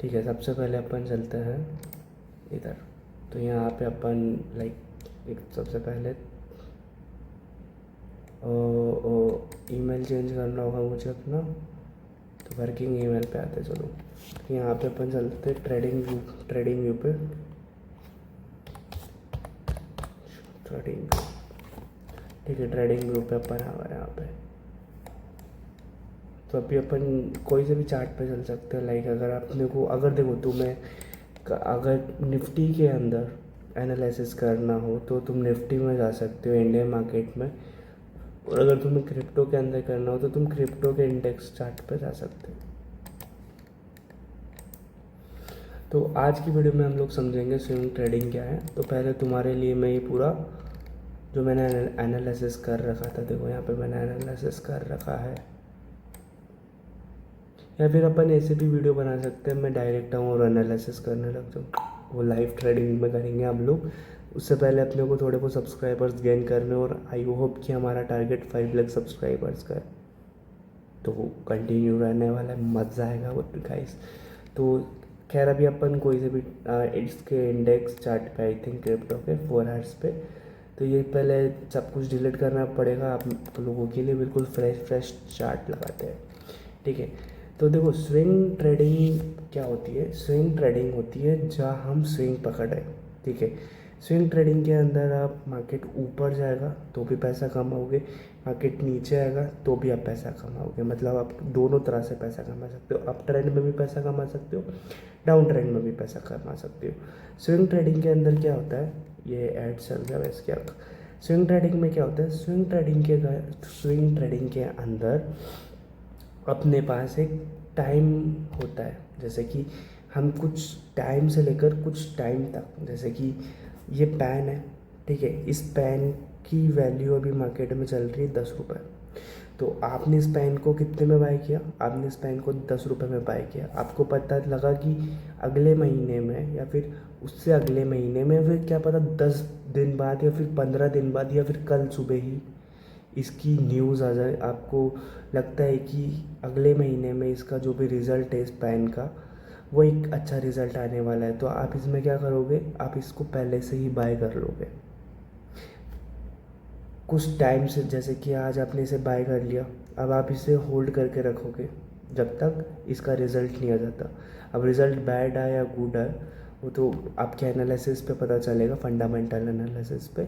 ठीक है, सबसे पहले अपन चलते हैं इधर। तो यहाँ पे अपन लाइक एक सबसे पहले ईमेल चेंज करना होगा मुझे अपना, तो वर्किंग ईमेल पे आते चलो। यहाँ पे अपन चलते ट्रेडिंग व्यू पे। ट्रेडिंग, ठीक है, ट्रेडिंग व्यू पे अपन आ गए यहाँ पे। तो अभी अपन कोई से भी चार्ट पे चल सकते हैं। लाइक अगर अपने को, अगर देखो तुम्हें अगर निफ्टी के अंदर एनालिसिस करना हो तो तुम निफ्टी में जा सकते हो, इंडियन मार्केट में। और अगर तुम्हें क्रिप्टो के अंदर करना हो तो तुम क्रिप्टो के इंडेक्स चार्ट पे जा सकते हो। तो आज की वीडियो में हम लोग समझेंगे स्विंग ट्रेडिंग क्या है। तो पहले तुम्हारे लिए मैं ये पूरा जो मैंने एनालिसिस कर रखा था, देखो यहाँ पे मैंने एनालिसिस कर रखा है। या फिर अपन ऐसे भी वीडियो बना सकते हैं, मैं डायरेक्ट आऊँ और एनालिसिस करने लग जाऊँ, वो लाइव ट्रेडिंग में करेंगे हम लोग। उससे पहले अपने को थोड़े बहुत सब्सक्राइबर्स गेन करने, और आई होप कि हमारा टारगेट 5 लाख सब्सक्राइबर्स का है, तो वो कंटिन्यू रहने वाला है, मज़ा आएगा वो गाइस। तो खैर अभी अपन कोई से भी इसके इंडेक्स चार्ट पे, आई थिंक क्रिप्टो के 4 आवर्स पे। तो ये पहले सब कुछ डिलीट करना पड़ेगा आप लोगों के लिए, बिल्कुल फ्रेश चार्ट लगाते हैं, ठीक है। तो देखो स्विंग ट्रेडिंग क्या होती है। स्विंग ट्रेडिंग होती है जहाँ हम स्विंग पकड़ रहे हैं, ठीक है। स्विंग ट्रेडिंग के अंदर आप मार्केट ऊपर जाएगा तो भी पैसा कमाओगे, मार्केट नीचे आएगा तो भी आप पैसा कमाओगे। मतलब आप दोनों तरह से पैसा कमा सकते हो, अप ट्रेंड में भी पैसा कमा सकते हो, डाउन ट्रेंड में भी पैसा कमा सकते हो। स्विंग ट्रेडिंग के अंदर क्या होता है, ये ऐड चल गया वैसे क्या। स्विंग ट्रेडिंग में क्या होता है, स्विंग ट्रेडिंग के अंदर अपने पास एक टाइम होता है। जैसे कि हम कुछ टाइम से लेकर कुछ टाइम तक, जैसे कि ये पेन है, ठीक है, इस पेन की वैल्यू अभी मार्केट में चल रही है 10 रुपये। तो आपने इस पेन को कितने में बाय किया, आपने इस पेन को 10 रुपये में बाय किया। आपको पता लगा कि अगले महीने में या फिर उससे अगले महीने में, फिर क्या पता 10 दिन बाद या फिर 15 दिन बाद या फिर कल सुबह ही इसकी न्यूज़ आ जाए। आपको लगता है कि अगले महीने में इसका जो भी रिज़ल्ट है इस पैन का, वो एक अच्छा रिज़ल्ट आने वाला है। तो आप इसमें क्या करोगे, आप इसको पहले से ही बाय कर लोगे कुछ टाइम से। जैसे कि आज आपने इसे बाय कर लिया, अब आप इसे होल्ड करके रखोगे जब तक इसका रिज़ल्ट नहीं आ जाता। अब रिज़ल्ट बैड आया या गुड आया वो तो आपके एनालिसिस पे पता चलेगा, फंडामेंटल एनालिसिस पे।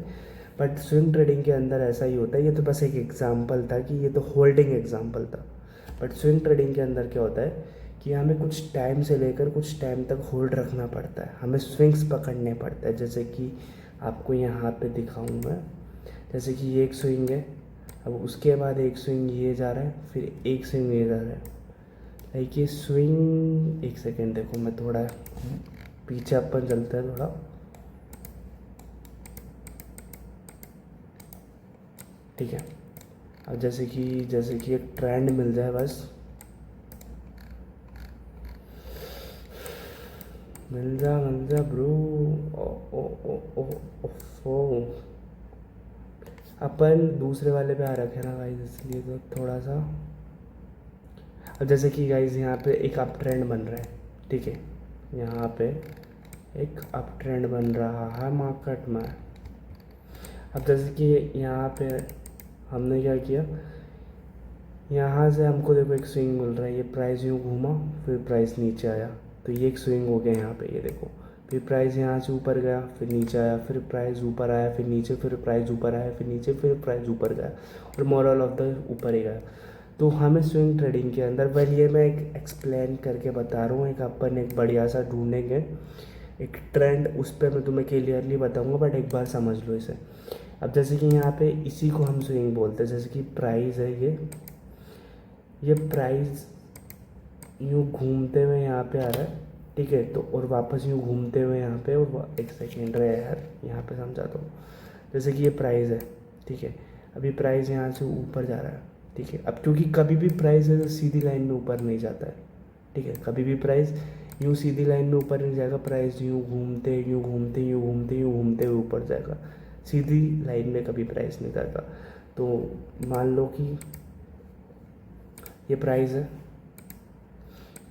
बट स्विंग ट्रेडिंग के अंदर ऐसा ही होता है। ये तो बस एक एग्जांपल था कि ये तो होल्डिंग एग्जांपल था। बट स्विंग ट्रेडिंग के अंदर क्या होता है कि हमें कुछ टाइम से लेकर कुछ टाइम तक होल्ड रखना पड़ता है, हमें स्विंग्स पकड़ने पड़ते हैं। जैसे कि आपको यहाँ पे दिखाऊँ मैं, जैसे कि ये एक स्विंग है, अब उसके बाद एक स्विंग ये जा रहा है, फिर एक स्विंग ये जा रहा है। लाइक ये स्विंग, एक सेकेंड देखो, मैं थोड़ा पीछे अपन चलते हैं थोड़ा, ठीक है। अब जैसे कि एक ट्रेंड मिल जाए बस, मिल जा ब्रो। ओ ओ ओ ओ ओ अपन दूसरे वाले पे आ रखे ना गाइस, इसलिए तो थोड़ा सा। अब जैसे कि गाइस यहाँ पे एक अप ट्रेंड बन रहा है, ठीक है, यहाँ पे एक अप ट्रेंड बन रहा है मार्केट में। अब जैसे कि यहाँ पे हमने क्या किया, यहाँ से हमको देखो एक स्विंग मिल रहा है, ये प्राइस यूँ घूमा फिर प्राइस नीचे आया, तो ये एक स्विंग हो गया यहाँ पे, ये देखो। फिर प्राइस यहाँ से ऊपर गया फिर नीचे आया, फिर प्राइस ऊपर आया फिर नीचे, फिर प्राइस ऊपर आया फिर नीचे, फिर प्राइस ऊपर गया, और मोरल ऑफ द ऊपर ही गया। तो हमें स्विंग ट्रेडिंग के अंदर, वेल ये मैं एक एक्सप्लेन करके बता रहा हूँ, एक अपन एक बढ़िया सा ढूंढेंगे एक ट्रेंड, उस पर मैं तुम्हें क्लियरली बताऊँगा, बट एक बार समझ लो इसे। अब जैसे कि यहाँ पे इसी को हम स्विंग बोलते हैं। जैसे कि प्राइस है ये प्राइस यूँ घूमते हुए यहाँ पे आ रहा है, ठीक है, तो और वापस यूँ घूमते हुए यहाँ पे, और एक सेकेंड रहे यार, यहाँ पे समझाता हूँ। जैसे कि ये प्राइस है, ठीक है, अभी प्राइस यहाँ से ऊपर जा रहा है, ठीक है। अब क्योंकि कभी भी प्राइस है तो सीधी लाइन में ऊपर नहीं जाता है, ठीक है, कभी भी प्राइस यूँ सीधी लाइन में ऊपर नहीं जाएगा, प्राइस यूँ घूमते यूँ घूमते यूँ घूमते यूँ घूमते हुए ऊपर जाएगा, सीधी लाइन में कभी प्राइस नहीं जाता। तो मान लो कि ये प्राइस है,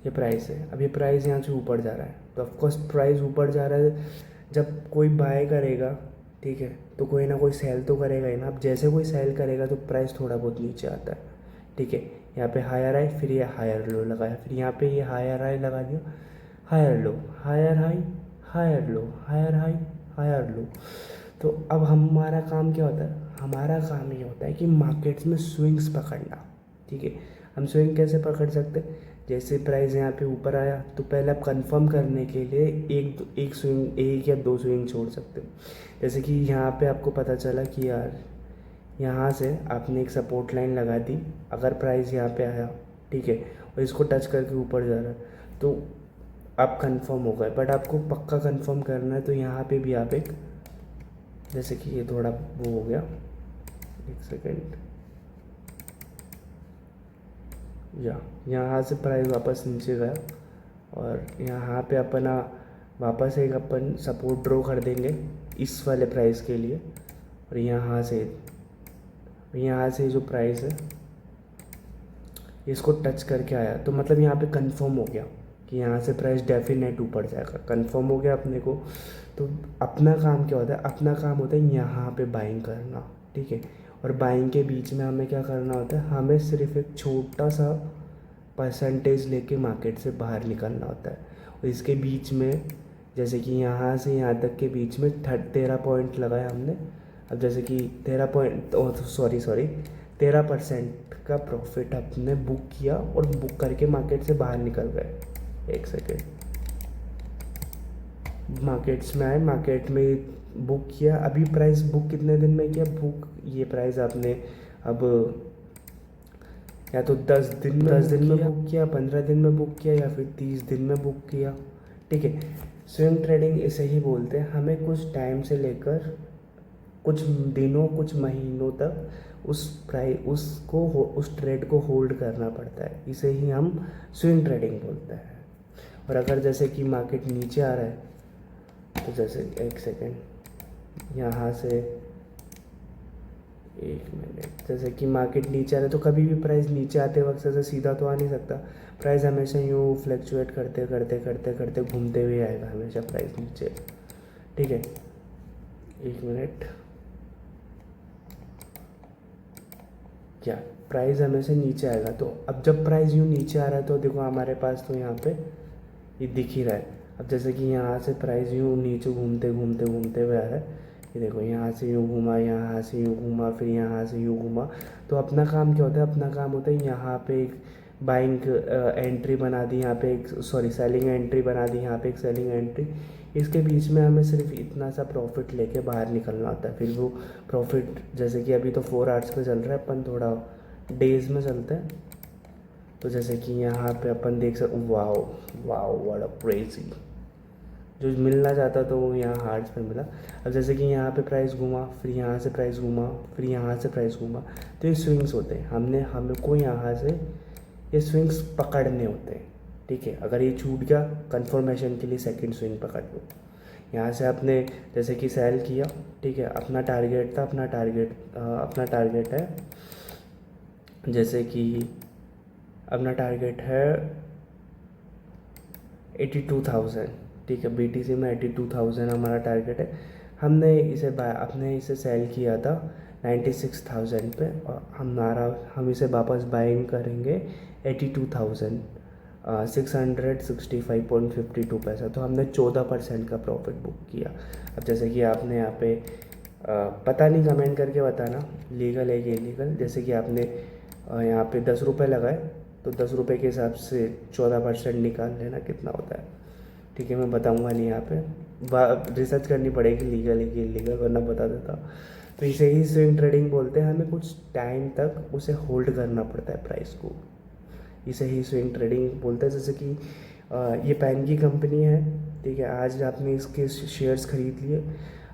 ये प्राइस है। अब ये प्राइस यहाँ से ऊपर जा रहा है, तो ऑफकोर्स प्राइस ऊपर जा रहा है, जब कोई बाय करेगा, ठीक है, तो कोई ना कोई सेल तो करेगा ही ना। अब जैसे कोई सेल करेगा तो प्राइस थोड़ा बहुत नीचे आता है, ठीक है। यहाँ पे हायर हाई, फिर ये हायर लो लगाया, फिर यहाँ पे ये हायर हाई लगा दिया, higher low, higher high, higher low, higher high, higher low. तो अब हमारा काम क्या होता है, हमारा काम ये होता है कि मार्केट्स में स्विंग्स पकड़ना, ठीक है। हम स्विंग कैसे पकड़ सकते हैं, जैसे प्राइस यहाँ पे ऊपर आया तो पहले आप कंफर्म करने के लिए एक स्विंग, एक या दो स्विंग छोड़ सकते हो। जैसे कि यहाँ पे आपको पता चला कि यार यहाँ से आपने एक सपोर्ट लाइन लगा दी, अगर प्राइस यहाँ पे आया, ठीक है, और इसको टच करके ऊपर जा रहा है, तो आप कंफर्म हो गए। बट आपको पक्का कंफर्म करना है, तो यहाँ पे भी आप एक, जैसे कि ये थोड़ा वो हो गया, एक सेकेंड, यहाँ से प्राइस वापस नीचे गया, और यहाँ पे अपना वापस एक अपन सपोर्ट ड्रॉ कर देंगे इस वाले प्राइस के लिए। और यहाँ से जो प्राइस है इसको टच करके आया, तो मतलब यहाँ पे कंफर्म हो गया कि यहाँ से प्राइस डेफिनेट ऊपर जाएगा, कंफर्म हो गया अपने को। तो अपना काम क्या होता है, अपना काम होता है यहाँ पे बाइंग करना, ठीक है। और बाइंग के बीच में हमें क्या करना होता है, हमें सिर्फ एक छोटा सा परसेंटेज लेके मार्केट से बाहर निकलना होता है। और इसके बीच में, जैसे कि यहाँ से यहाँ तक के बीच में 13 पॉइंट लगाया हमने। अब जैसे कि 13% का प्रॉफिट आपने बुक किया और बुक करके मार्केट से बाहर निकल गए। एक सेकेंड, मार्केट्स में आए, मार्केट में बुक किया। अभी प्राइस बुक कितने दिन में किया, बुक ये प्राइस आपने अब या तो 10 दिन में बुक किया, 15 दिन में बुक किया, या फिर 30 दिन में बुक किया, ठीक है। स्विंग ट्रेडिंग इसे ही बोलते हैं। हमें कुछ टाइम से लेकर कुछ दिनों, कुछ महीनों तक उस ट्रेड को होल्ड करना पड़ता है, इसे ही हम स्विंग ट्रेडिंग बोलते हैं। और अगर जैसे कि मार्केट नीचे आ रहा है, तो जैसे एक सेकेंड, यहाँ से एक मिनट, जैसे कि मार्केट नीचे आ रहा है, तो कभी भी प्राइस नीचे आते वक्त ऐसे सीधा तो आ नहीं सकता। प्राइस हमेशा यूँ फ्लैक्चुएट करते करते करते करते घूमते हुए आएगा हमेशा प्राइस नीचे, ठीक है। एक मिनट, क्या प्राइस हमेशा नीचे आएगा। तो अब जब प्राइस यूँ नीचे आ रहा है, तो देखो हमारे पास तो यहाँ पे ये दिख ही रहा है। अब जैसे कि यहाँ से प्राइस यूँ नीचे घूमते घूमते घूमते हुए आ रहा है, ये देखो यहाँ से यूँ घूमा, यहाँ से यूँ घूमा, फिर यहाँ से यूँ घूमा। तो अपना काम क्या होता है, अपना काम होता है यहाँ पे एक बाइंग एंट्री बना दी, यहाँ पे एक सेलिंग एंट्री बना दी, यहाँ पे एक सेलिंग एंट्री। इसके बीच में हमें सिर्फ इतना सा प्रॉफिट लेके बाहर निकलना होता है। फिर वो प्रॉफिट, जैसे कि अभी तो 4 आवर्स पे चल रहा है, अपन थोड़ा डेज में चलते हैं। तो जैसे कि यहाँ पे अपन देख सकते, wow wow what a crazy, जो मिलना चाहता तो वो यहाँ हार्ट्स पे मिला। अब जैसे कि यहाँ पे प्राइस घूमा, फिर यहाँ से प्राइस घूमा, फिर यहाँ से प्राइस घूमा, तो ये स्विंग्स होते हैं। हमको यहाँ से ये स्विंग्स पकड़ने होते हैं, ठीक है। अगर ये छूट गया, कंफर्मेशन के लिए सेकंड स्विंग पकड़ लो। यहाँ से आपने जैसे कि सेल किया, ठीक है, अपना टारगेट था, अपना टारगेट है, जैसे कि अपना टारगेट है 82,000, ठीक है। BTC में 82,000 हमारा टारगेट है। हमने इसे सेल किया था 96,000 पे, और हम इसे वापस बाइंग करेंगे 82,665.52 पैसा। तो हमने 14% का प्रॉफिट बुक किया। अब जैसे कि आपने यहाँ पे पता नहीं, कमेंट करके बताना लीगल है कि इलीगल। जैसे कि आपने यहाँ पे 10 रुपये लगाए, तो 10 रुपये के हिसाब से 14% निकाल लेना कितना होता है, ठीक है। मैं बताऊंगा नहीं, यहाँ पे रिसर्च करनी पड़ेगी लीगल है कि इलीगल, वरना बता देता। तो इसे ही स्विंग ट्रेडिंग बोलते हैं। हमें कुछ टाइम तक उसे होल्ड करना पड़ता है प्राइस को, इसे ही स्विंग ट्रेडिंग बोलते हैं। जैसे कि ये पैन की कंपनी है, ठीक है। आज आपने इसके शेयर्स खरीद लिए,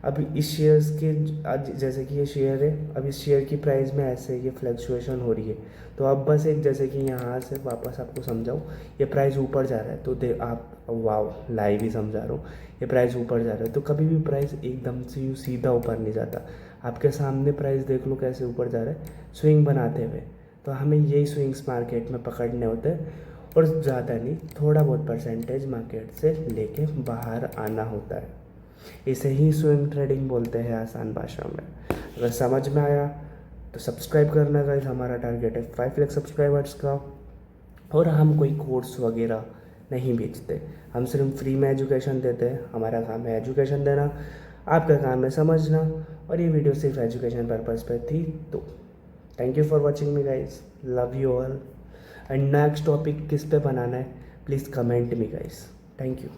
अब इस शेयर्स के आज जैसे कि ये शेयर है, अब इस शेयर की प्राइस में ऐसे ये फ्लक्चुएशन हो रही है। तो अब बस एक, जैसे कि यहाँ से वापस आपको समझाऊँ, ये प्राइस ऊपर जा रहा है, तो आप वाव लाइव ही समझा रहा हूँ, ये प्राइस ऊपर जा रहा है। तो कभी भी प्राइस एकदम से यूँ सीधा ऊपर नहीं जाता। आपके सामने प्राइस देख लो कैसे ऊपर जा रहा है, स्विंग बनाते हुए। तो हमें यही स्विंग्स मार्केट में पकड़ने होते हैं। और ज़्यादा नहीं, थोड़ा बहुत परसेंटेज मार्केट से लेके बाहर आना होता है। इसे ही स्विंग ट्रेडिंग बोलते हैं आसान भाषा में। अगर समझ में आया तो सब्सक्राइब करना गाइस, हमारा टारगेट है 5 लाख सब्सक्राइबर्स का। और हम कोई कोर्स वगैरह नहीं बेचते, हम सिर्फ फ्री में एजुकेशन देते हैं। हमारा काम है एजुकेशन देना, आपका काम है समझना, और ये वीडियो सिर्फ एजुकेशन पर्पज़ पे थी। तो thank you for watching me guys, love you all. And next topic किस पे बनाना है please comment me guys. Thank you.